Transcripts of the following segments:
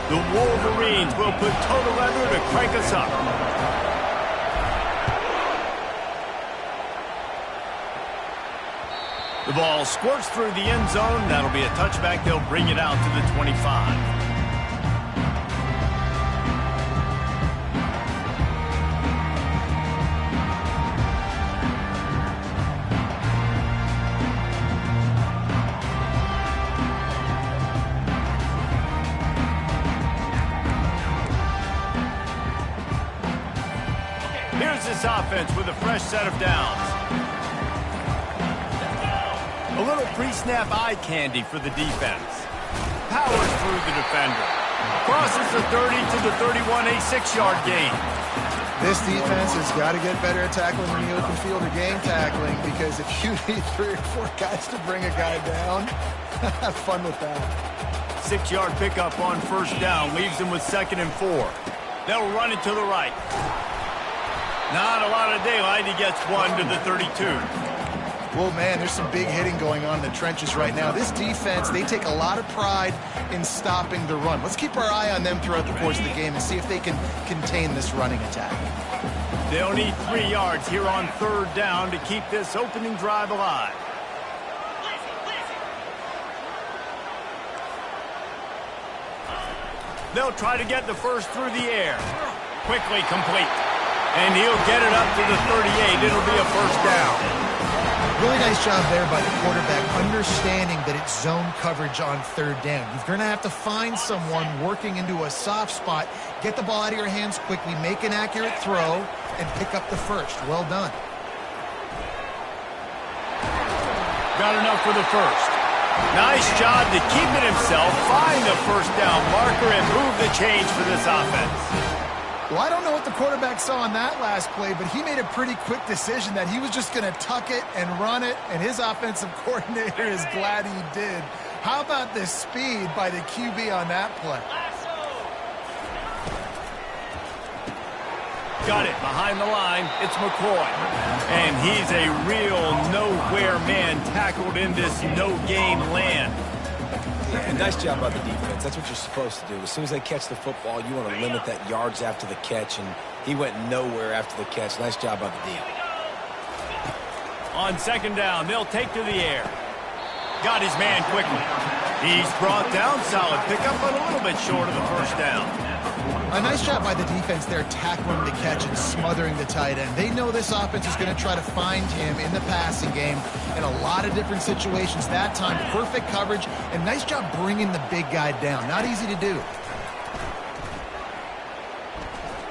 The Wolverines will put total leather to crank us up. The ball squirts through the end zone. That'll be a touchback. They'll bring it out to the 25. Here's this offense with a fresh set of downs. A little pre-snap eye candy for the defense. Powers through the defender. Crosses the 30 to the 31, a 6-yard gain. This defense has got to get better at tackling in the open field or game tackling, because if you need 3 or 4 guys to bring a guy down, have fun with that. 6-yard pickup on first down leaves them with 2nd and 4. They'll run it to the right. Not a lot of daylight. He gets 1 to the 32. Well, man, there's some big hitting going on in the trenches right now. This defense, they take a lot of pride in stopping the run. Let's keep our eye on them throughout the course of the game and see if they can contain this running attack. They'll need 3 yards here on 3rd down to keep this opening drive alive. They'll try to get the first through the air. Quickly complete. And he'll get it up to the 38. It'll be a first down. Really nice job there by the quarterback, understanding that it's zone coverage on 3rd down. You're going to have to find someone working into a soft spot, get the ball out of your hands quickly, make an accurate throw, and pick up the first. Well done. Got enough for the first. Nice job to keep it himself, find the first down marker, and move the change for this offense. Well, I don't know what the quarterback saw on that last play, but he made a pretty quick decision that he was just going to tuck it and run it, and his offensive coordinator is glad he did. How about the speed by the QB on that play? Got it behind the line. It's McCoy. And he's a real nowhere man tackled in this no-gain land. Yeah, nice job by the defense. That's what you're supposed to do. As soon as they catch the football, you want to limit that yards after the catch, and he went nowhere after the catch. Nice job by the D. On 2nd down, they'll take to the air. Got his man quickly. He's brought down. Solid pickup, but a little bit short of the first down. A nice job by the defense there, tackling the catch and smothering the tight end. They know this offense is going to try to find him in the passing game in a lot of different situations. That time, perfect coverage, and nice job bringing the big guy down. Not easy to do.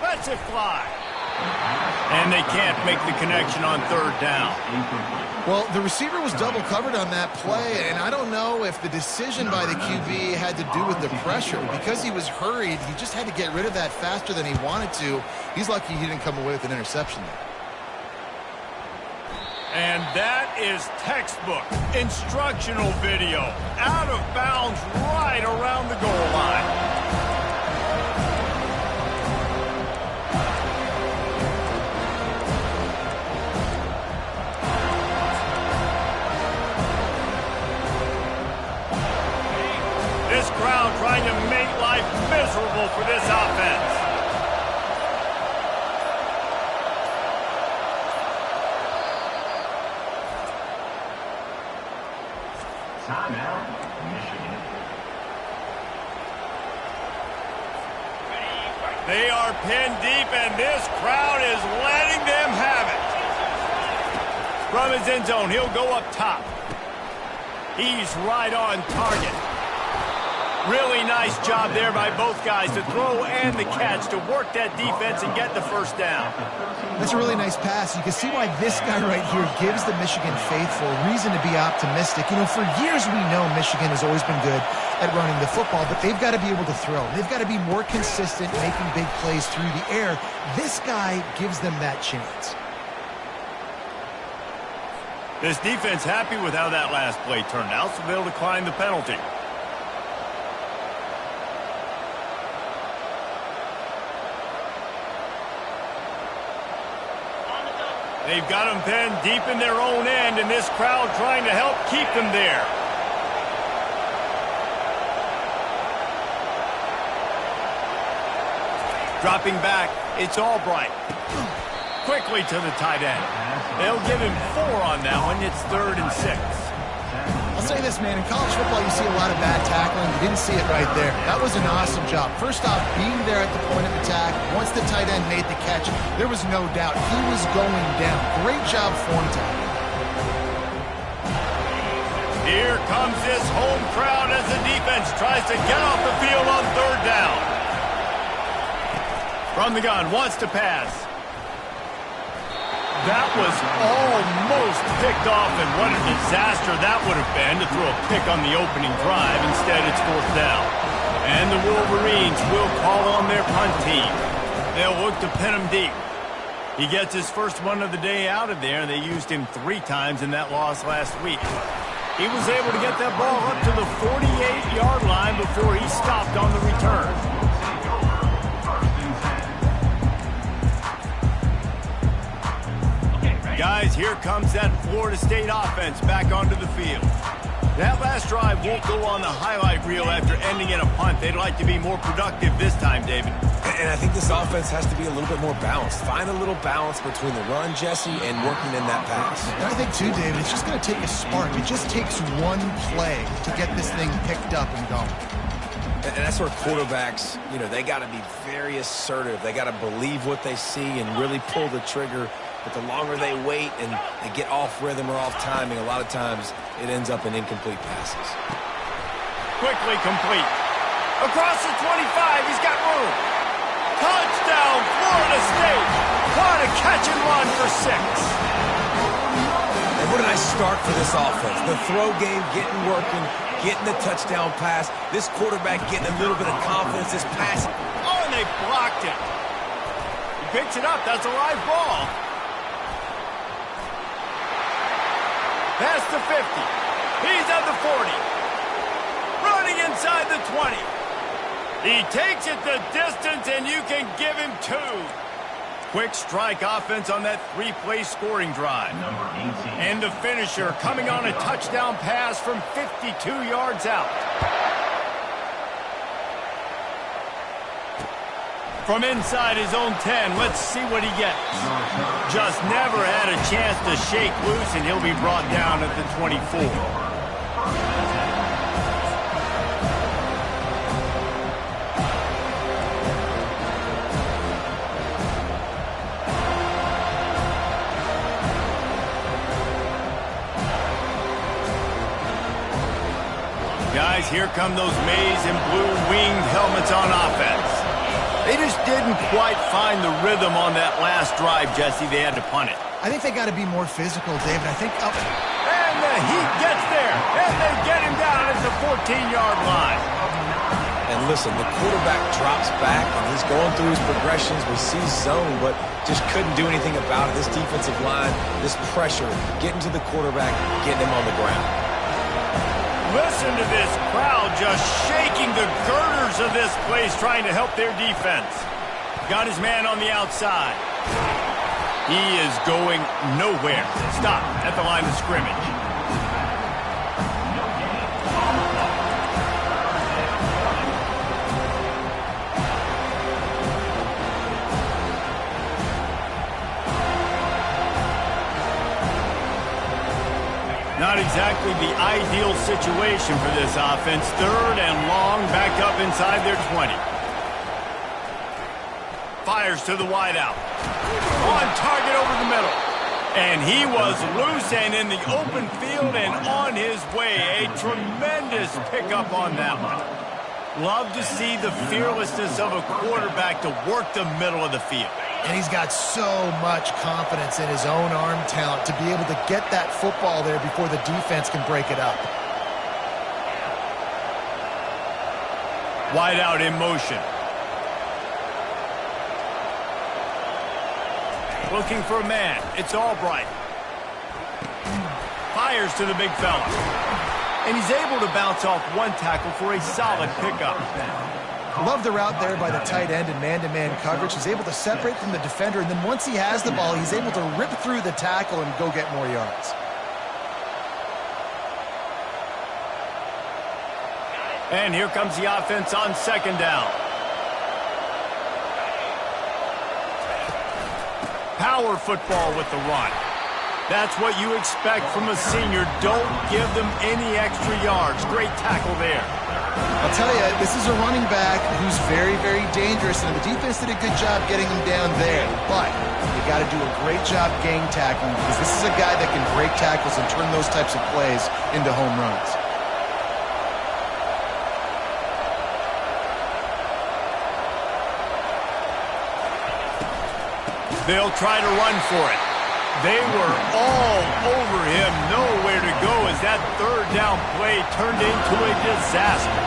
Lets it fly. And they can't make the connection on 3rd down. Well, the receiver was double covered on that play, and I don't know if the decision by the QB had to do with the pressure. Because he was hurried, he just had to get rid of that faster than he wanted to. He's lucky he didn't come away with an interception there. And that is textbook instructional video. Out of bounds right around the goal line. This crowd trying to make life miserable for this offense. Timeout, Michigan. They are pinned deep, and this crowd is letting them have it. From his end zone, he'll go up top. He's right on target. Really nice job there by both guys to throw and the catch to work that defense and get the first down. That's a really nice pass. You can see why this guy right here gives the Michigan faithful reason to be optimistic. You know, for years we know Michigan has always been good at running the football, but they've got to be able to throw. They've got to be more consistent making big plays through the air. This guy gives them that chance. This defense happy with how that last play turned out, so they'll decline the penalty. They've got them pinned deep in their own end, and this crowd trying to help keep them there. Dropping back, it's Albright. Quickly to the tight end. They'll give him 4 on that one. It's 3rd and 6. I'll say this, man. In college football, you see a lot of bad tackling. You didn't see it right there. That was an awesome job. First off, being there at the point of attack. Once the tight end made the catch, there was no doubt he was going down. Great job form tackling. Here comes this home crowd as the defense tries to get off the field on 3rd down. From the gun, wants to pass. That was almost picked off, and what a disaster that would have been to throw a pick on the opening drive. Instead, it's 4th down. And the Wolverines will call on their punt team. They'll look to pin him deep. He gets his first one of the day out of there, and they used him 3 times in that loss last week. He was able to get that ball up to the 48-yard line before he stopped on the return. Guys, here comes that Florida State offense back onto the field. That last drive won't go on the highlight reel after ending in a punt. They'd like to be more productive this time, David. And I think this offense has to be a little bit more balanced. Find a little balance between the run, Jesse, and working in that pass. And I think, too, David, it's just going to take a spark. It just takes one play to get this thing picked up and going. And that's where quarterbacks, they got to be very assertive. They got to believe what they see and really pull the trigger. But the longer they wait and they get off rhythm or off timing, a lot of times it ends up in incomplete passes. Quickly complete. Across the 25, he's got room. Touchdown, Florida State. What a catch and run for 6. And what a nice start for this offense. The throw game getting working, getting the touchdown pass. This quarterback getting a little bit of confidence. This pass. Oh, and they blocked it. He picks it up. That's a live ball. Past the 50. He's at the 40. Running inside the 20. He takes it the distance, and you can give him 2. Quick strike offense on that 3-play scoring drive. And the finisher coming on a touchdown pass from 52 yards out. From inside his own 10, let's see what he gets. Just never had a chance to shake loose, and he'll be brought down at the 24. Guys, here come those maize and blue winged helmets on offense. They just didn't quite find the rhythm on that last drive, Jesse. They had to punt it. I think they got to be more physical, David. I think up. And the heat gets there, and they get him down at the 14-yard line. And listen, the quarterback drops back, and he's going through his progressions. We see zone, but just couldn't do anything about it. This defensive line, this pressure, getting to the quarterback, getting him on the ground. Listen to this crowd just shaking the girders of this place, trying to help their defense. Got his man on the outside. He is going nowhere. Stop at the line of scrimmage. Not exactly the ideal situation for this offense. 3rd and long, back up inside their 20. Fires to the wideout. On target over the middle. And he was loose and in the open field and on his way. A tremendous pickup on that one. Love to see the fearlessness of a quarterback to work the middle of the field. And he's got so much confidence in his own arm talent to be able to get that football there before the defense can break it up. Wide out in motion. Looking for a man. It's Albright. Fires to the big fella. And he's able to bounce off one tackle for a solid pickup. Love the route there by the tight end in man-to-man coverage. He's able to separate from the defender, and then once he has the ball, he's able to rip through the tackle and go get more yards. And here comes the offense on 2nd down. Power football with the run. That's what you expect from a senior. Don't give them any extra yards. Great tackle there. I'll tell you, this is a running back who's very, very dangerous, and the defense did a good job getting him down there. But you got to do a great job gang tackling, because this is a guy that can break tackles and turn those types of plays into home runs. They'll try to run for it. They were all over him, nowhere to go as that third down play turned into a disaster.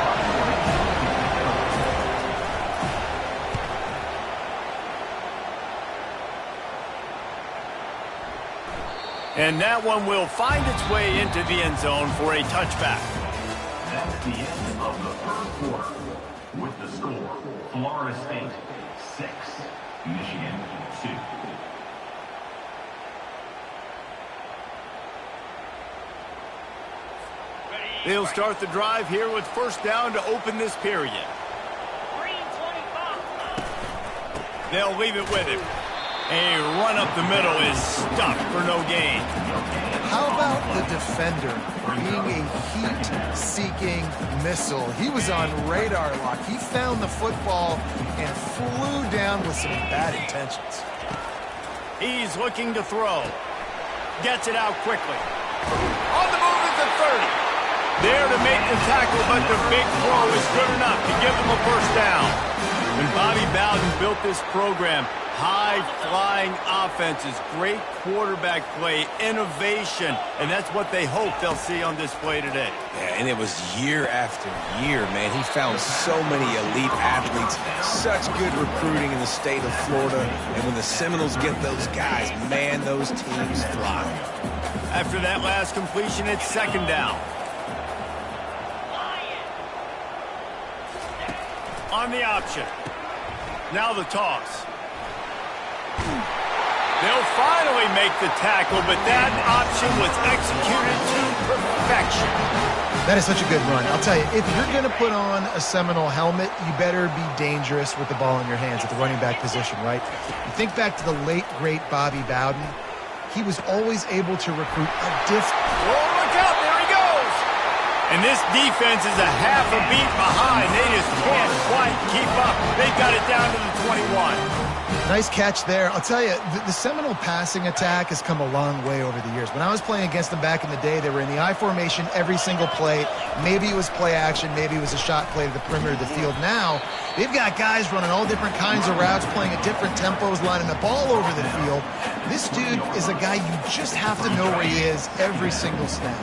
And that one will find its way into the end zone for a touchback. That's the end of the first quarter. With the score, Florida State 6, Michigan 2. They'll start the drive here with first down to open this period. They'll leave it with him. A run up the middle is stuffed for no gain. How about the defender being a heat-seeking missile? He was on radar lock. He found the football and flew down with some bad intentions. He's looking to throw. Gets it out quickly. On the move at the 30. There to make the tackle, but the big throw is good enough to give them a first down. When Bobby Bowden built this program, high-flying offenses, great quarterback play, innovation, and that's what they hope they'll see on display today. Yeah, and it was year after year, man. He found so many elite athletes, such good recruiting in the state of Florida, and when the Seminoles get those guys, man, those teams fly. After that last completion, it's second down. On the option. Now the toss. They'll finally make the tackle, but that option was executed to perfection. That is such a good run. I'll tell you, if you're going to put on a Seminole helmet, you better be dangerous with the ball in your hands at the running back position, right? You think back to the late, great Bobby Bowden. He was always able to recruit a different... Oh, look out, there he goes! And this defense is a half a beat behind. They just can't quite keep up. They got it down to the 21. Nice catch there. I'll tell you, the Seminole passing attack has come a long way over the years. When I was playing against them back in the day, they were in the I formation every single play. Maybe it was play action. Maybe it was a shot play to the perimeter of the field. Now, they've got guys running all different kinds of routes, playing at different tempos, lining the ball over the field. This dude is a guy you just have to know where he is every single snap.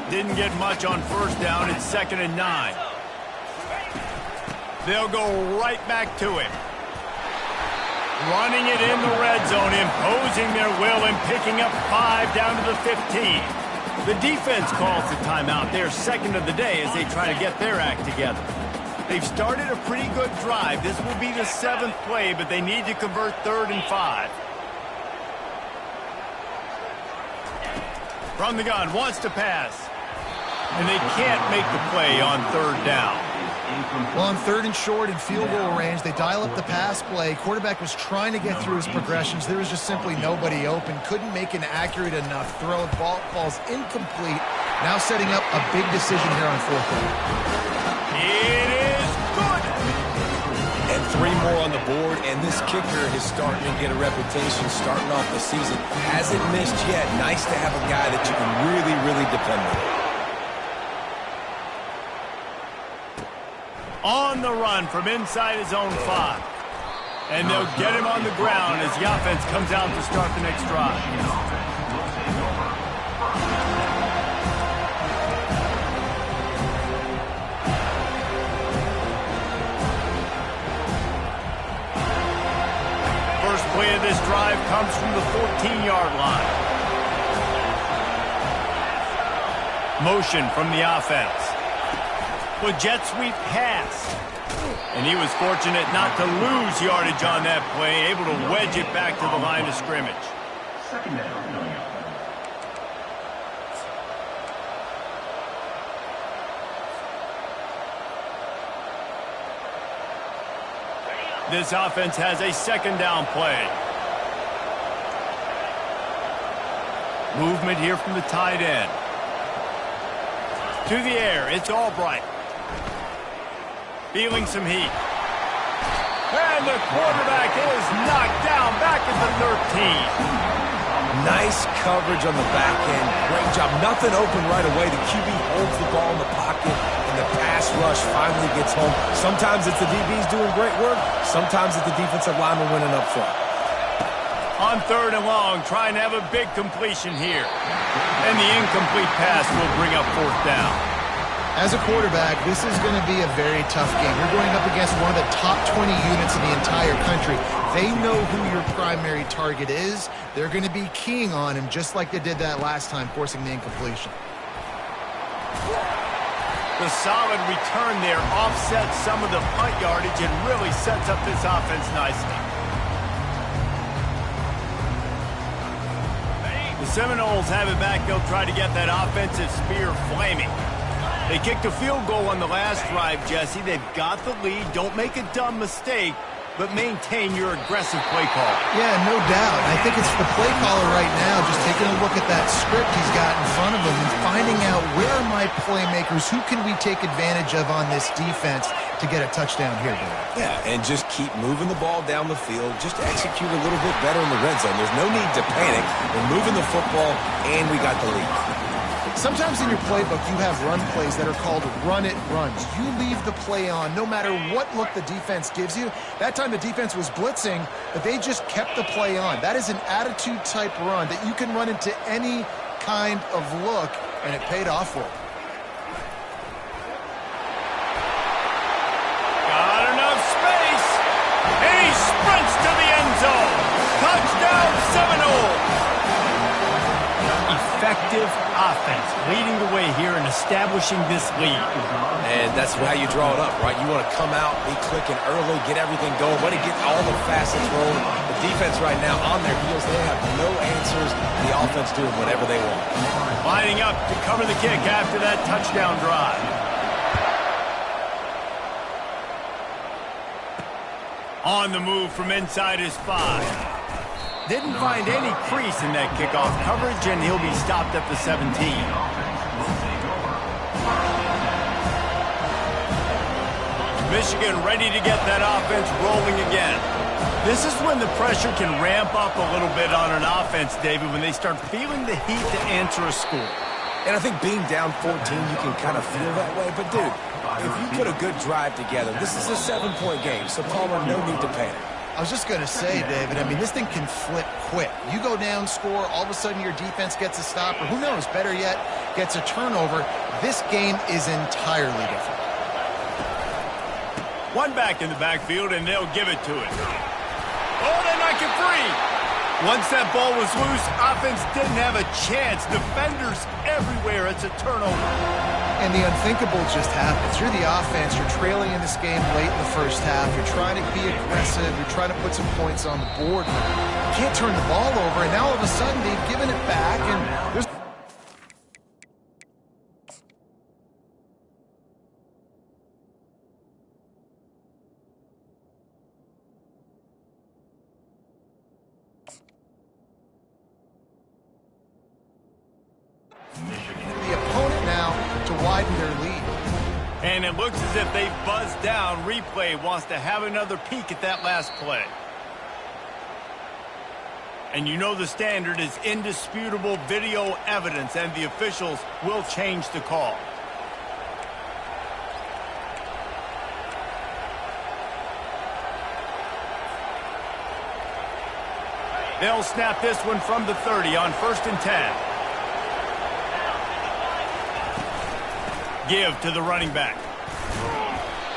Didn't get much on first down. It's 2nd and 9. They'll go right back to him. Running it in the red zone, imposing their will and picking up 5 down to the 15. The defense calls the timeout. They're second of the day as they try to get their act together. They've started a pretty good drive. This will be the 7th play, but they need to convert 3rd and 5. From the gun, wants to pass. And they can't make the play on 3rd down. Well, on 3rd and short and field goal range, they dial up the pass play. Quarterback was trying to get through his progressions. There was just simply nobody open. Couldn't make an accurate enough throw. Ball falls incomplete. Now setting up a big decision here on 4th down. It is good. And 3 more on the board, and this kicker is starting to get a reputation starting off the season. Hasn't missed yet. Nice to have a guy that you can really, really depend on. On the run from inside his own 5. And they'll get him on the ground as the offense comes out to start the next drive. First play of this drive comes from the 14-yard line. Motion from the offense. With jet sweep pass. And he was fortunate not to lose yardage on that play, able to wedge it back to the line of scrimmage. Second down coming up. This offense has a 2nd down play. Movement here from the tight end. To the air, it's Albright. Feeling some heat. And the quarterback is knocked down back at the 13. Nice coverage on the back end. Great job. Nothing open right away. The QB holds the ball in the pocket, and the pass rush finally gets home. Sometimes it's the DBs doing great work. Sometimes it's the defensive lineman winning up front. On 3rd and long, trying to have a big completion here. And the incomplete pass will bring up 4th down. As a quarterback, this is going to be a very tough game. You're going up against one of the top 20 units in the entire country. They know who your primary target is. They're going to be keying on him just like they did that last time, forcing the incompletion. The solid return there offsets some of the punt yardage and really sets up this offense nicely. The Seminoles have it back. They'll try to get that offensive spear flaming. They kicked a field goal on the last drive, Jesse. They've got the lead. Don't make a dumb mistake, but maintain your aggressive play call. Yeah, no doubt. I think it's the play caller right now just taking a look at that script he's got in front of him and finding out where are my playmakers, who can we take advantage of on this defense to get a touchdown here, Dave. Yeah, and just keep moving the ball down the field. Just execute a little bit better in the red zone. There's no need to panic. We're moving the football, and we got the lead. Sometimes in your playbook, you have run plays that are called run-it runs. You leave the play on no matter what look the defense gives you. That time the defense was blitzing, but they just kept the play on. That is an attitude-type run that you can run into any kind of look, and it paid off for them. Got enough space, and he sprints to the end zone. Touchdown, Seminoles. Effective offense, leading the way here and establishing this lead. And that's how you draw it up, right? You want to come out, be clicking early, get everything going, want to get all the facets rolling. The defense right now on their heels, they have no answers. The offense doing whatever they want. Lining up to cover the kick after that touchdown drive. On the move from inside his 5. Didn't find any crease in that kickoff coverage, and he'll be stopped at the 17. Michigan ready to get that offense rolling again. This is when the pressure can ramp up a little bit on an offense, David, when they start feeling the heat to answer a score. And I think being down 14, you can kind of feel that way. But, dude, if you put a good drive together, this is a 7-point game, so Palmer, no need to panic. I was just going to say, David, I mean, this thing can flip quick. You go down, score, all of a sudden your defense gets a stop, or who knows, better yet, gets a turnover. This game is entirely different. One back in the backfield, and they'll give it to it. Oh, they knock it free. Once that ball was loose, offense didn't have a chance. Defenders everywhere. It's a turnover. And the unthinkable just happens. You're the offense. You're trailing in this game late in the first half. You're trying to be aggressive. You're trying to put some points on the board. You can't turn the ball over, and now all of a sudden they've given it back, and there's... the opponent now to widen their lead. And it looks as if they buzzed down. Replay wants to have another peek at that last play. And you know the standard is indisputable video evidence, and the officials will change the call. They'll snap this one from the 30 on 1st and 10. Give to the running back.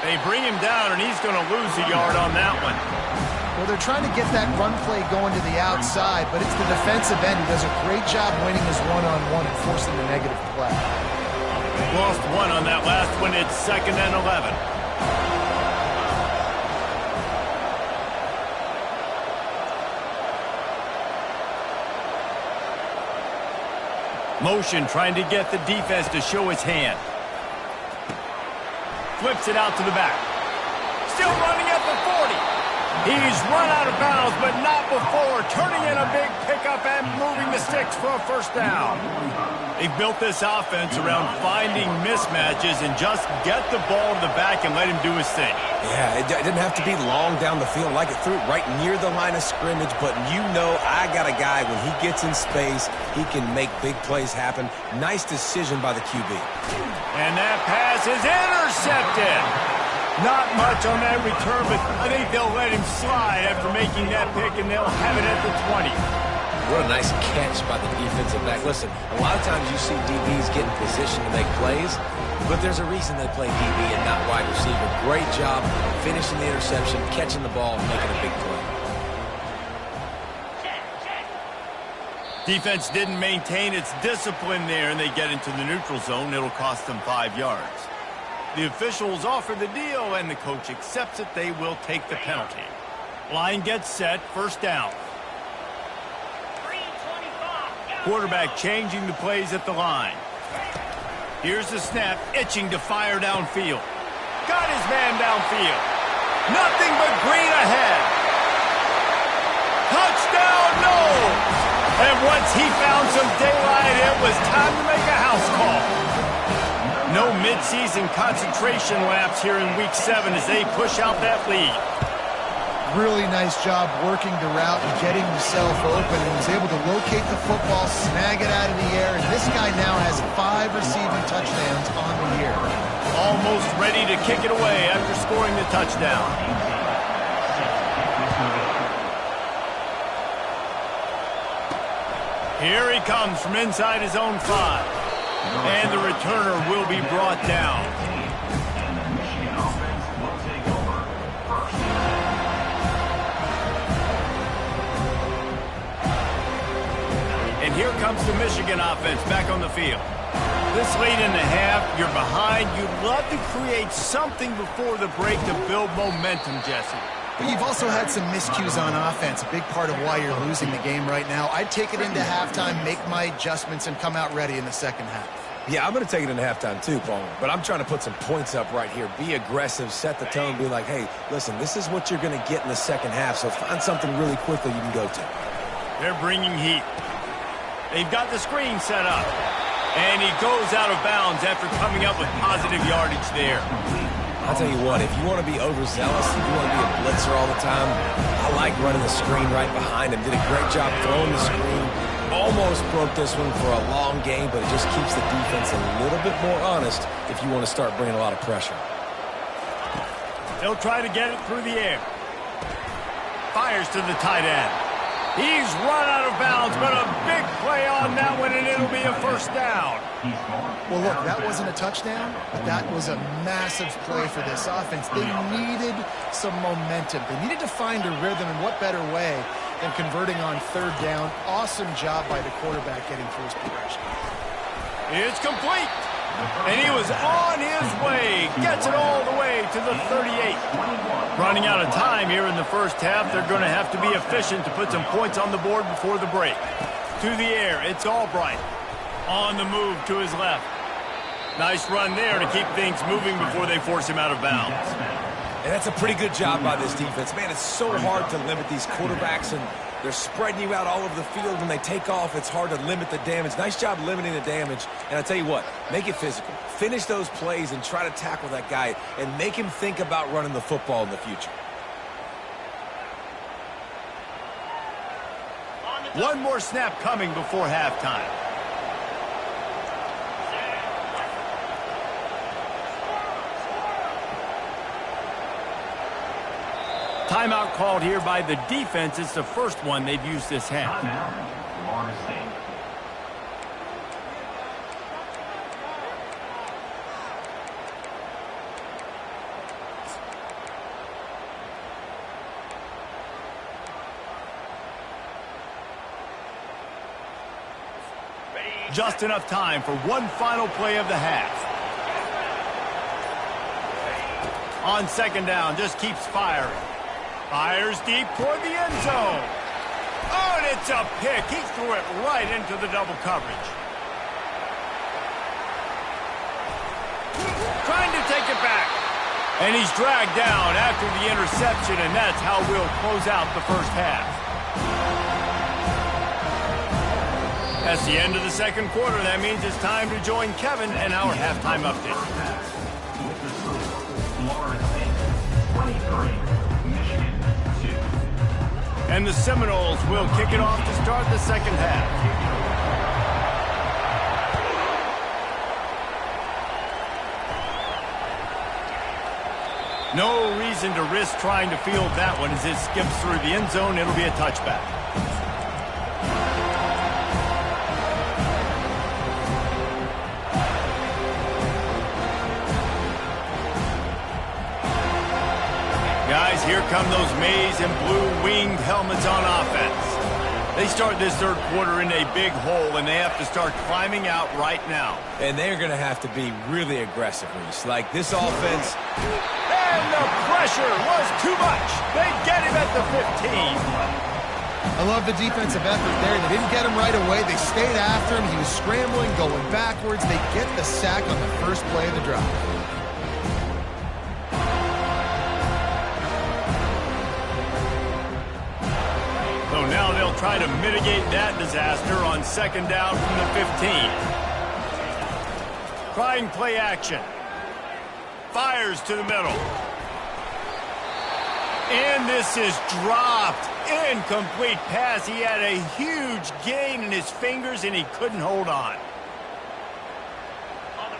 They bring him down, and he's going to lose a yard on that one. Well, they're trying to get that run play going to the outside, but it's the defensive end who does a great job winning his one-on-one and forcing the negative play. Lost one on that last one. It's 2nd and 11. Motion trying to get the defense to show its hand. Flips it out to the back. Still running at the 40. He's run out of bounds, but not before turning in a big pickup and moving the sticks for a first down. They've built this offense around finding mismatches and just get the ball to the back and let him do his thing. Yeah, it didn't have to be long down the field. Like it threw it right near the line of scrimmage, but you know I got a guy, when he gets in space, he can make big plays happen. Nice decision by the QB. And that pass is intercepted. Not much on that return, but I think they'll let him slide after making that pick, and they'll have it at the 20. What a nice catch by the defensive back. Listen, a lot of times you see DBs get in position to make plays, but there's a reason they play DB and not wide receiver. Great job finishing the interception, catching the ball, and making a big play. Defense didn't maintain its discipline there, and they get into the neutral zone. It'll cost them 5 yards. The officials offer the deal, and the coach accepts it. They will take the penalty. Line gets set, first down. Quarterback changing the plays at the line. Here's the snap, itching to fire downfield. Got his man downfield. Nothing but green ahead. Touchdown, no! And once he found some daylight, it was time to make a house call. No midseason concentration laps here in Week 7 as they push out that lead. Really nice job working the route and getting himself open, and was able to locate the football, snag it out of the air, and this guy now has 5 receiving touchdowns on the year. Almost ready to kick it away after scoring the touchdown. Here he comes from inside his own 5. And the returner will be brought down. And the Michigan offense will take over first. And here comes the Michigan offense back on the field. This late in the half, you're behind. You'd love to create something before the break to build momentum, Jesse. But you've also had some miscues on offense, a big part of why you're losing the game right now. I'd take it into halftime, make my adjustments, and come out ready in the second half. Yeah, I'm going to take it into halftime too, Paul. But I'm trying to put some points up right here. Be aggressive, set the tone, be like, hey, listen, this is what you're going to get in the second half, so find something really quickly you can go to. They're bringing heat. They've got the screen set up. And he goes out of bounds after coming up with positive yardage there. I'll tell you what, if you want to be overzealous, if you want to be a blitzer all the time, I like running the screen right behind him. Did a great job throwing the screen. Almost broke this one for a long game, but it just keeps the defense a little bit more honest if you want to start bringing a lot of pressure. They'll try to get it through the air. Fires to the tight end. He's run out of bounds, but a big play on that one, and it'll be a first down. Well, look, that wasn't a touchdown, but that was a massive play for this offense. They needed some momentum. They needed to find a rhythm, and what better way than converting on third down. Awesome job by the quarterback getting through his progression. It's complete. And he was on his way. Gets it all the way to the 38. Running out of time here in the first half. They're going to have to be efficient to put some points on the board before the break. To the air, it's Albright. On the move to his left. Nice run there to keep things moving before they force him out of bounds. And that's a pretty good job by this defense. Man, it's so hard to limit these quarterbacks, and they're spreading you out all over the field. When they take off, it's hard to limit the damage. Nice job limiting the damage. And I tell you what, make it physical. Finish those plays and try to tackle that guy and make him think about running the football in the future. One more snap coming before halftime. Timeout called here by the defense. It's the first one they've used this half. Timeout, Florida State. Just enough time for one final play of the half. On second down, just keeps firing. Fires deep toward the end zone. Oh, and it's a pick. He threw it right into the double coverage. Trying to take it back. And he's dragged down after the interception, and that's how we'll close out the first half. That's the end of the second quarter. That means it's time to join Kevin and our halftime update. With the score, Florida State 23, Michigan 2. And the Seminoles will kick it off to start the second half. No reason to risk trying to field that one as it skips through the end zone. It'll be a touchback. Guys, here come those maize and blue-winged helmets on offense. They start this third quarter in a big hole, and they have to start climbing out right now. And they're going to have to be really aggressive, Reese. Like this offense. And the pressure was too much. They get him at the 15. I love the defensive effort there. They didn't get him right away. They stayed after him. He was scrambling, going backwards. They get the sack on the first play of the drive. So now they'll try to mitigate that disaster on second down from the 15. Trying play action. Fires to the middle. And this is dropped. Incomplete pass. He had a huge gain in his fingers, and he couldn't hold on.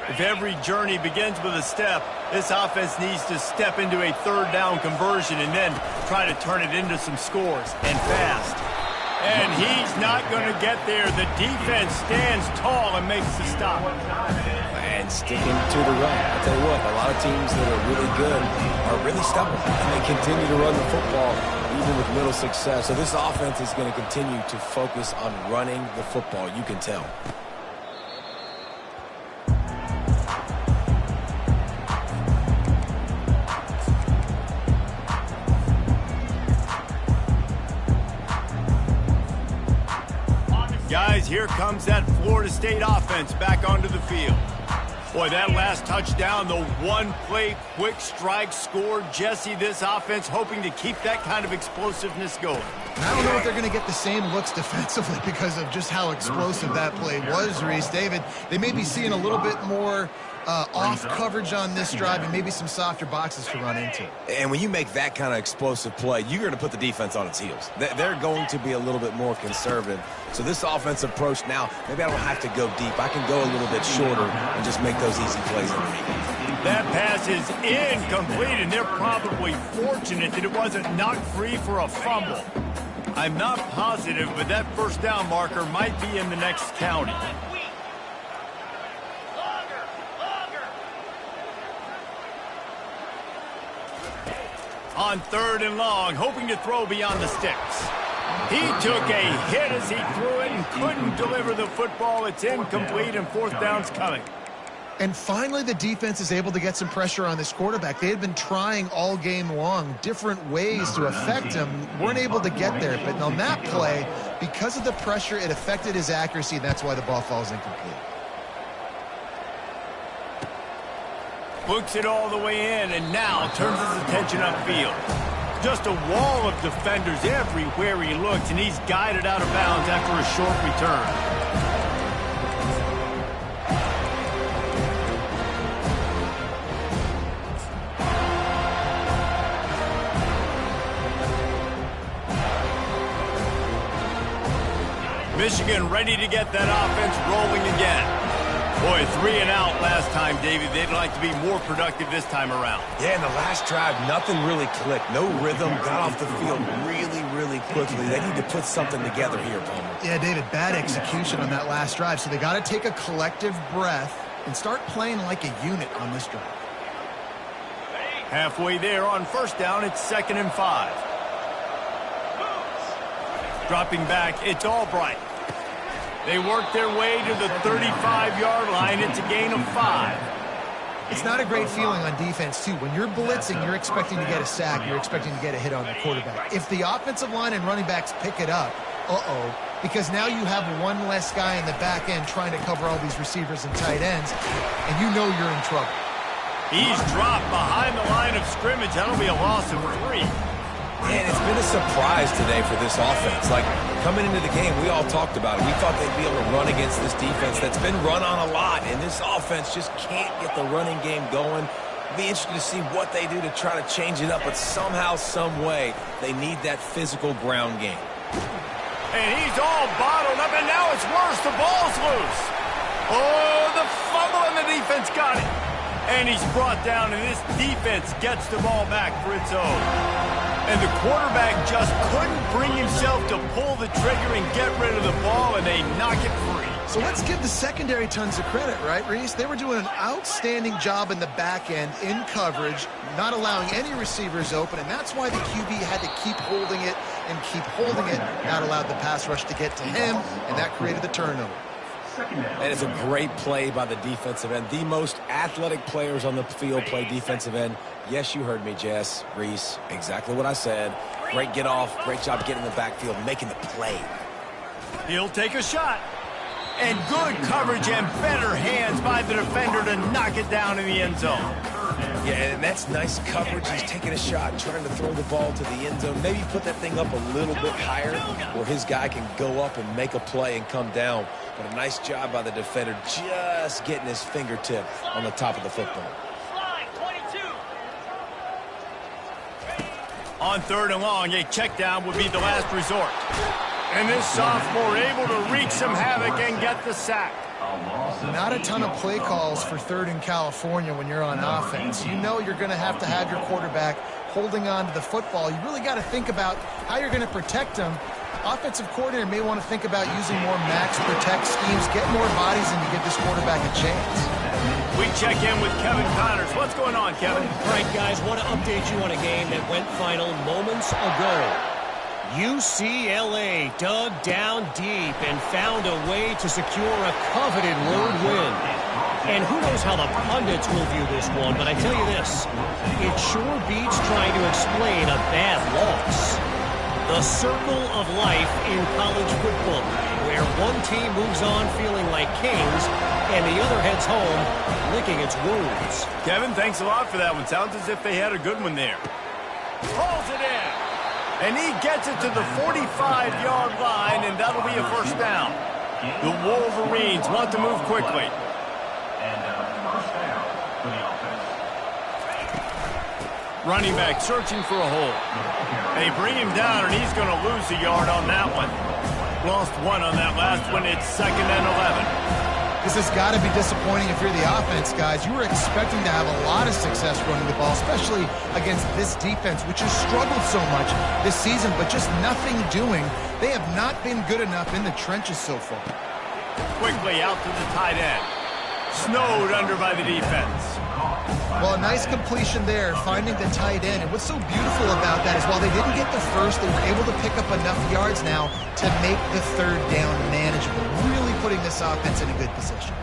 If every journey begins with a step, this offense needs to step into a third down conversion and then try to turn it into some scores, and fast. And he's not going to get there. The defense stands tall and makes the stop. And sticking to the run. I'll tell you what, a lot of teams that are really good are really stubborn. And they continue to run the football even with little success. So this offense is going to continue to focus on running the football. You can tell. Guys, here comes that Florida State offense back onto the field. Boy, that last touchdown, the one-play quick strike score. Jesse, this offense hoping to keep that kind of explosiveness going. And I don't know if they're going to get the same looks defensively because of just how explosive that play was, Reese. David, they may be seeing a little bit more off coverage on this drive and maybe some softer boxes to run into. And when you make that kind of explosive play, you're going to put the defense on its heels. They're going to be a little bit more conservative. So this offensive approach now, maybe I don't have to go deep. I can go a little bit shorter and just make those easy plays underneath. That pass is incomplete, and they're probably fortunate that it wasn't knocked free for a fumble. I'm not positive, but that first down marker might be in the next county. On third and long, hoping to throw beyond the sticks. He took a hit as he threw it and couldn't deliver the football. It's incomplete, and fourth down's coming. And finally, the defense is able to get some pressure on this quarterback. They had been trying all game long different ways to affect him. Weren't able to get there. But on that play, because of the pressure, it affected his accuracy, and that's why the ball falls incomplete. Books it all the way in, and now turns his attention upfield. Just a wall of defenders everywhere he looks, and he's guided out of bounds after a short return. Michigan ready to get that offense rolling again. Boy, 3 and out last time, David. They'd like to be more productive this time around. Yeah, in the last drive, nothing really clicked. No rhythm, got off the field really, really quickly. They need to put something together here, Palmer. Yeah, David, bad execution on that last drive. So they got to take a collective breath and start playing like a unit on this drive. Halfway there on first down, it's 2nd and 5. Dropping back, it's Albright. They work their way to the 35-yard line. It's a gain of 5. It's not a great feeling on defense, too. When you're blitzing, you're expecting to get a sack. You're expecting to get a hit on the quarterback. If the offensive line and running backs pick it up, because now you have one less guy in the back end trying to cover all these receivers and tight ends, and you know you're in trouble. He's dropped behind the line of scrimmage. That'll be a loss of 3. And it's been a surprise today for this offense. Like, coming into the game, we all talked about it. We thought they'd be able to run against this defense that's been run on a lot, and this offense just can't get the running game going. It'll be interesting to see what they do to try to change it up, but somehow, some way, they need that physical ground game. And he's all bottled up, and now it's worse. The ball's loose. Oh, the fumble, and the defense got it. And he's brought down, and this defense gets the ball back for its own. And the quarterback just couldn't bring himself to pull the trigger and get rid of the ball, and they knock it free. So let's give the secondary tons of credit, right, Reese? They were doing an outstanding job in the back end, in coverage, not allowing any receivers open, and that's why the QB had to keep holding it and keep holding it, not allowed the pass rush to get to him, and that created the turnover. That is a great play by the defensive end. The most athletic players on the field play defensive end. Yes, you heard me, Jess, Reese. Exactly what I said. Great get off. Great job getting in the backfield, making the play. He'll take a shot. And good coverage and better hands by the defender to knock it down in the end zone. Yeah, and that's nice coverage. He's taking a shot, trying to throw the ball to the end zone. Maybe put that thing up a little bit higher where his guy can go up and make a play and come down. But a nice job by the defender just getting his fingertip on the top of the football. On 3rd and long, a check down would be the last resort. And this sophomore able to wreak some havoc and get the sack. Not a ton of play calls for 3rd in California when you're on offense. You know you're going to have your quarterback holding on to the football. You really got to think about how you're going to protect him. Offensive coordinator may want to think about using more max protect schemes, get more bodies, and to give this quarterback a chance. We check in with Kevin Connors. What's going on, Kevin? All right, guys, want to update you on a game that went final moments ago. UCLA dug down deep and found a way to secure a coveted road win. And who knows how the pundits will view this one, but I tell you this, it sure beats trying to explain a bad loss. The circle of life in college football, where one team moves on feeling like kings and the other heads home licking its wounds. Kevin, thanks a lot for that one. Sounds as if they had a good one there. Pulls it in. And he gets it to the 45-yard line, and that'll be a first down. The Wolverines want to move quickly. And first down for the offense. Running back searching for a hole. They bring him down, and he's going to lose a yard on that one. Lost 1 on that last one. It's 2nd and 11. This has got to be disappointing if you're the offense, guys. You were expecting to have a lot of success running the ball, especially against this defense, which has struggled so much this season, but just nothing doing. They have not been good enough in the trenches so far. Quickly out to the tight end. Snowed under by the defense. Well, a nice completion there, finding the tight end. And what's so beautiful about that is while they didn't get the first, they were able to pick up enough yards now to make the 3rd down manageable, really putting this offense in a good position.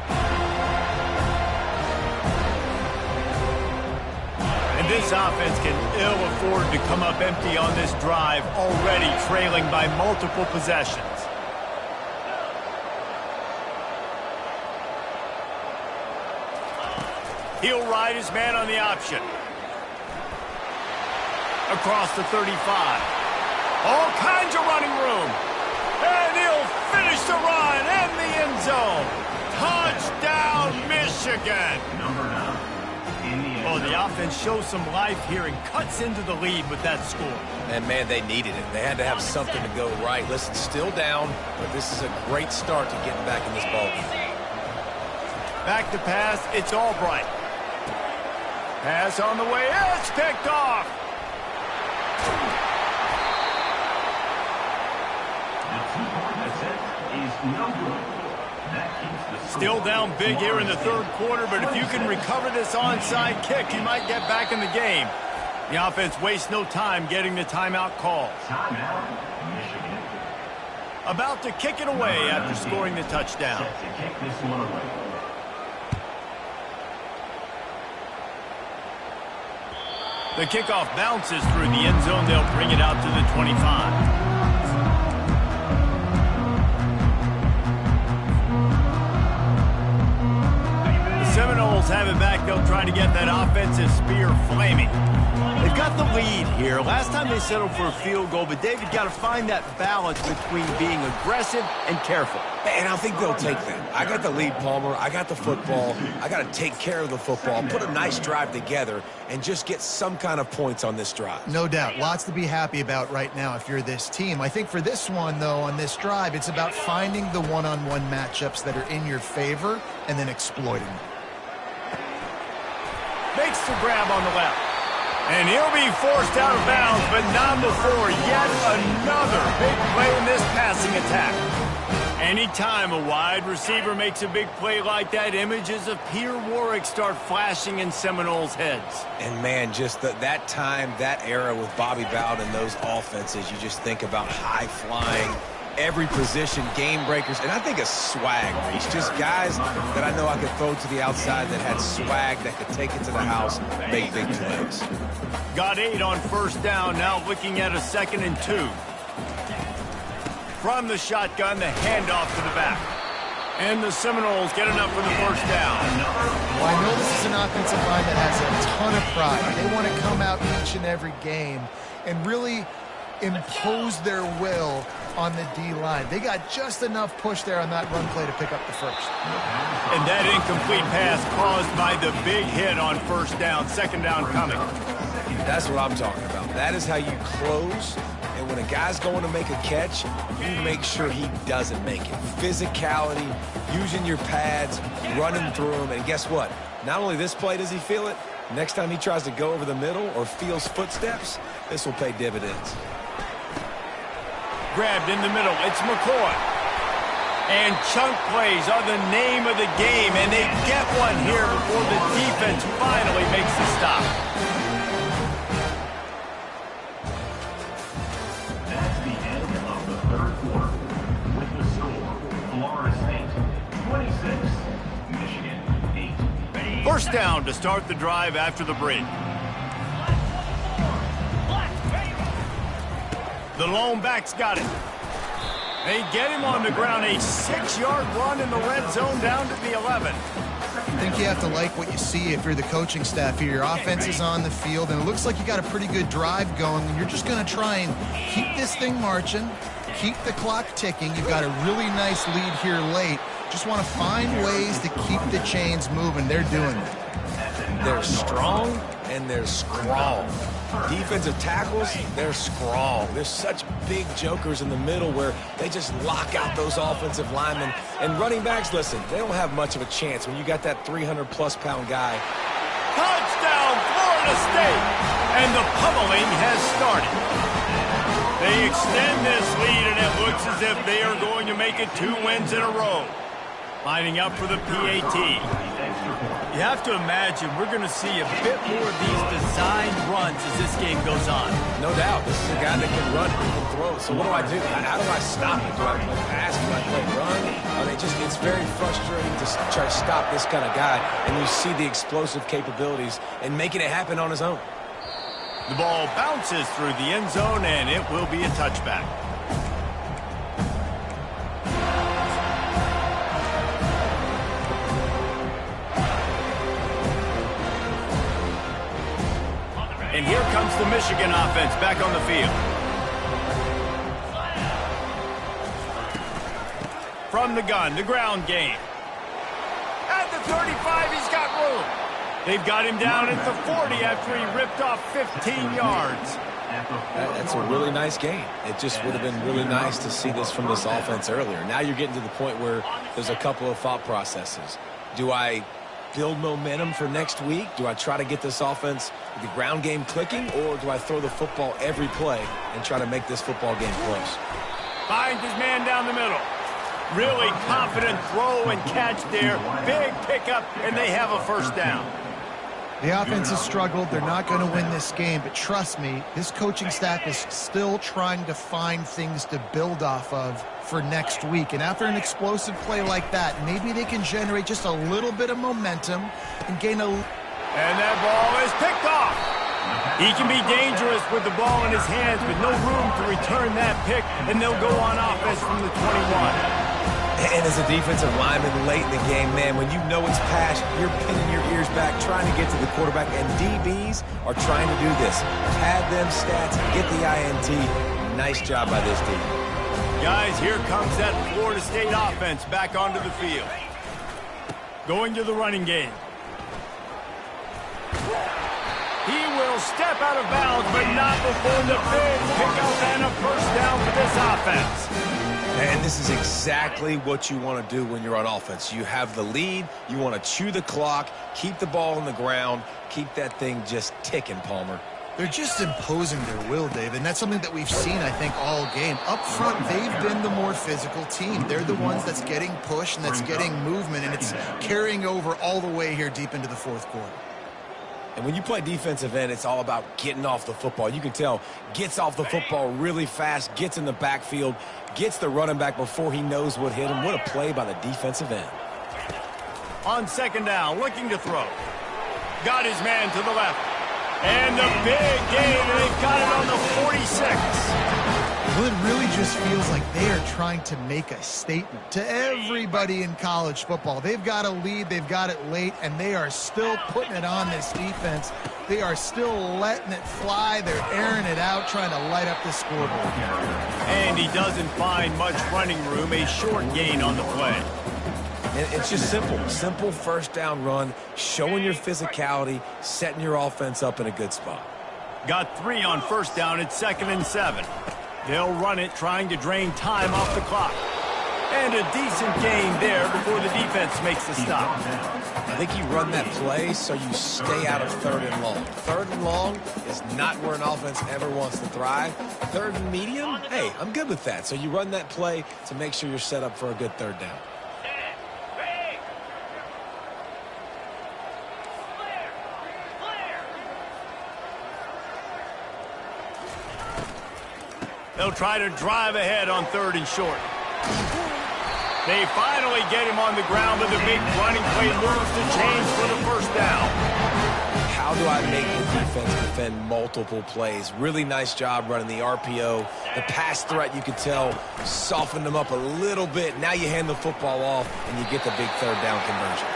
And this offense can ill afford to come up empty on this drive, already trailing by multiple possessions. He'll ride his man on the option. Across the 35. All kinds of running room. And he'll finish the run in the end zone. Touchdown, Michigan. Number 9 in the end Oh, zone. the offense shows some life here and cuts into the lead with that score. And, man, they needed it. They had to have something to go right. Listen, still down, but this is a great start to getting back in this ballgame. Back to pass, it's Albright. Pass on the way, it's picked off. The 2-point attempt is no good. That keeps the Still down big here in the 3rd quarter, but if you can recover this onside kick, you might get back in the game. The offense wastes no time getting the timeout call. timeout, Michigan. About to kick it away after scoring the touchdown. Set to kick this one away. The kickoff bounces through the end zone. They'll bring it out to the 25. The Seminoles have it back. They'll try to get that offensive spear flaming. They've got the lead here. Last time they settled for a field goal, but David got to find that balance between being aggressive and careful. And I think they'll take that. I got the lead, Palmer. I got the football. I got to take care of the football, put a nice drive together, and just get some kind of points on this drive. No doubt. Lots to be happy about right now if you're this team. I think for this one, though, on this drive, it's about finding the one-on-one matchups that are in your favor and then exploiting them. Makes the grab on the left. And he'll be forced out of bounds, but not before yet another big play in this passing attack. Anytime a wide receiver makes a big play like that, images of Peter Warrick start flashing in Seminoles' heads. And, man, just that time, that era with Bobby Bowden and those offenses, you just think about high-flying, every position, game breakers, and I think a swag, Reese. Just guys that I know I could throw to the outside that had swag, that could take it to the house, make big plays. Got 8 on first down, now looking at a 2nd and 2. From the shotgun, the handoff to the back. And the Seminoles get enough for the first down. Well, I know this is an offensive line that has a ton of pride. They want to come out each and every game and really impose their will on the D-line. They got just enough push there on that run play to pick up the first. And that incomplete pass caused by the big hit on first down. 2nd down coming. That's what I'm talking about. That is how you close. And when a guy's going to make a catch, you make sure he doesn't make it. Physicality, using your pads, running through them. And guess what? Not only this play does he feel it, next time he tries to go over the middle or feels footsteps, this will pay dividends. Grabbed in the middle. It's McCoy. And chunk plays are the name of the game, and they get one here before the defense finally makes the stop. That's the end of the third quarter. With the score, Florida State 26, Michigan 8. First down to start the drive after the break. The lone back's got it. They get him on the ground. A 6-yard run in the red zone down to the 11. I think you have to like what you see if you're the coaching staff here. Your offense is on the field, and it looks like you got a pretty good drive going, and you're just going to try and keep this thing marching, keep the clock ticking. You've got a really nice lead here late. Just want to find ways to keep the chains moving. They're doing it. They're strong and they're scrawl. Defensive tackles, they're scrawl. There's such big jokers in the middle where they just lock out those offensive linemen. And running backs, listen, they don't have much of a chance when you got that 300-plus pound guy. Touchdown, Florida State! And the pummeling has started. They extend this lead, and it looks as if they are going to make it 2 wins in a row. Lining up for the PAT. You have to imagine we're going to see a bit more of these designed runs as this game goes on. No doubt. This is a guy that can run and can throw. So what do I do? How do I stop it? Do I play pass? Do I play run? I mean, it's very frustrating to try to stop this kind of guy, and you see the explosive capabilities and making it happen on his own. The ball bounces through the end zone, and it will be a touchback. And here comes the Michigan offense back on the field. From the gun, the ground game. At the 35, he's got room. They've got him down at the 40 after he ripped off 15 yards. That's a really nice game. It just would have been really nice to see this from this offense earlier. Now you're getting to the point where there's a couple of thought processes. Do I build momentum for next week? Do I try to get this offense, the ground game clicking, or do I throw the football every play and try to make this football game close? Finds his man down the middle. Really confident throw and catch there. Big pickup, and they have a first down. The offense has struggled. They're not going to win this game, but trust me, this coaching staff is still trying to find things to build off of for next week. And after an explosive play like that, maybe they can generate just a little bit of momentum and gain a... And that ball is picked off. He can be dangerous with the ball in his hands, but no room to return that pick, and they'll go on offense from the 21. And as a defensive lineman late in the game, man, when you know it's pass, you're pinning your ears back, trying to get to the quarterback, and DBs are trying to do this. Pad them stats, get the INT. Nice job by this team. Guys, here comes that Florida State offense back onto the field. Going to the running game. He will step out of bounds, but not before the big pickup and a first down for this offense. And this is exactly what you want to do when you're on offense. You have the lead. You want to chew the clock, keep the ball on the ground, keep that thing just ticking, Palmer. They're just imposing their will, Dave, and that's something that we've seen, I think, all game. Up front, they've been the more physical team. They're the ones that's getting pushed and that's getting movement, and it's carrying over all the way here deep into the fourth quarter. And when you play defensive end, it's all about getting off the football. You can tell, gets off the football really fast, gets in the backfield, gets the running back before he knows what hit him. What a play by the defensive end. On second down, looking to throw. Got his man to the left. And the big gain, and they've got it on the 46. Well, it really just feels like they are trying to make a statement to everybody in college football. They've got a lead, they've got it late, and they are still putting it on this defense. They are still letting it fly. They're airing it out, trying to light up the scoreboard. And he doesn't find much running room, a short gain on the play. And it's just simple. Simple first down run, showing your physicality, setting your offense up in a good spot. Got 3 on first down. It's 2nd and 7. They'll run it, trying to drain time off the clock. And a decent gain there before the defense makes the stop. I think you run that play so you stay out of 3rd and long. 3rd and long is not where an offense ever wants to thrive. 3rd and medium, hey, I'm good with that. So you run that play to make sure you're set up for a good 3rd down. They'll try to drive ahead on 3rd and short. They finally get him on the ground, but the big running play moves the chains for the first down. How do I make the defense defend multiple plays? Really nice job running the RPO. The pass threat, you could tell, softened them up a little bit. Now you hand the football off, and you get the big 3rd down conversion.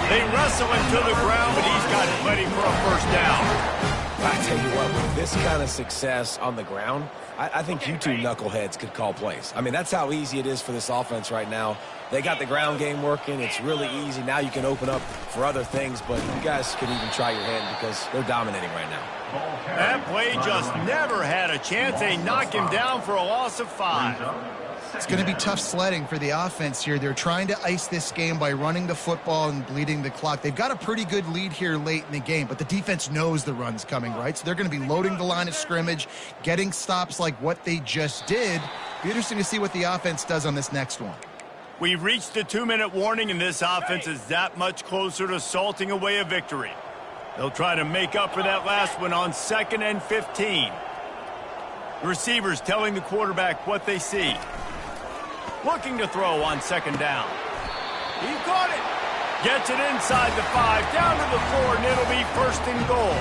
They wrestle him to the ground, but he's got plenty for a first down. I tell you what, with this kind of success on the ground, I think you two knuckleheads could call plays. I mean, that's how easy it is for this offense right now. They got the ground game working. It's really easy. Now you can open up for other things, but you guys can even try your hand because they're dominating right now. That play just never had a chance. They knock him down for a loss of 5. It's going to be tough sledding for the offense here. They're trying to ice this game by running the football and bleeding the clock. They've got a pretty good lead here late in the game, but the defense knows the run's coming, right? So they're going to be loading the line of scrimmage, getting stops like what they just did. Be interesting to see what the offense does on this next one. We've reached the 2-minute warning, and this offense is that much closer to salting away a victory. They'll try to make up for that last one on 2nd and 15. The receivers telling the quarterback what they see. Looking to throw on 2nd down. He caught it. Gets it inside the 5, down to the 4, and it'll be 1st and goal.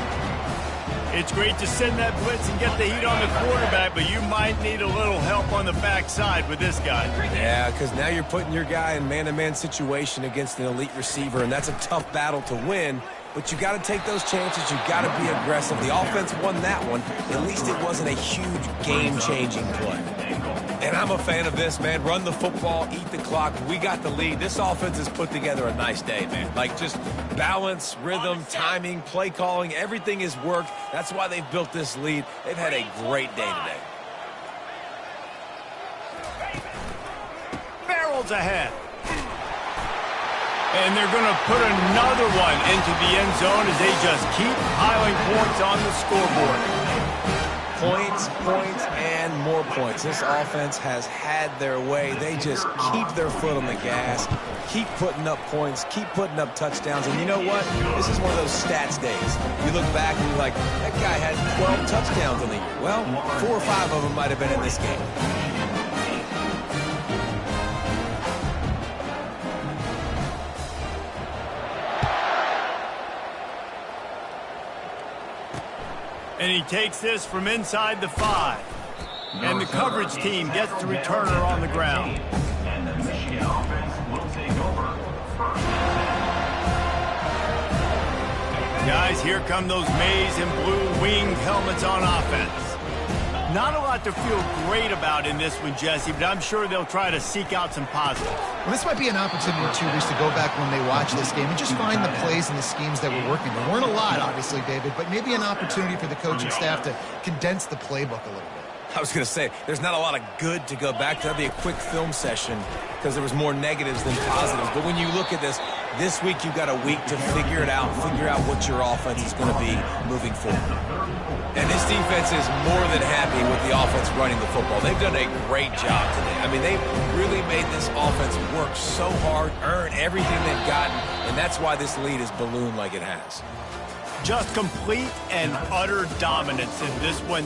It's great to send that blitz and get the heat on the quarterback, but you might need a little help on the backside with this guy. Yeah, because now you're putting your guy in man-to-man situation against an elite receiver, and that's a tough battle to win. But you got to take those chances. You got to be aggressive. The offense won that one. At least it wasn't a huge game-changing play. And I'm a fan of this, man. Run the football, eat the clock. We got the lead. This offense has put together a nice day, man. Like, just balance, rhythm, timing, play calling, everything has worked. That's why they've built this lead. They've had a great day today. Barrels ahead. And they're going to put another one into the end zone as they just keep piling points on the scoreboard. Points, points, and more points. This offense has had their way. They just keep their foot on the gas, keep putting up points, keep putting up touchdowns. And you know what? This is one of those stats days. You look back and you're like, that guy had 12 touchdowns in the year. Well, 4 or 5 of them might have been in this game. And he takes this from inside the 5. And the coverage team gets the returner on the ground. The offense will take over first and 10. Guys, here come those maize and blue winged helmets on offense. Not a lot to feel great about in this one, Jesse, but I'm sure they'll try to seek out some positives. Well, this might be an opportunity, too, Reese, to go back when they watch this game and just find the plays and the schemes that were working. There weren't a lot, obviously, David, but maybe an opportunity for the coaching staff to condense the playbook a little bit. I was going to say, there's not a lot of good to go back to. That'd be a quick film session because there was more negatives than positives. But when you look at this week you've got a week to figure it out, figure out what your offense is going to be moving forward. And this defense is more than happy with the offense running the football. They've done a great job today. I mean, they've really made this offense work so hard, earn everything they've gotten, and that's why this lead is ballooned like it has. Just complete and utter dominance in this one.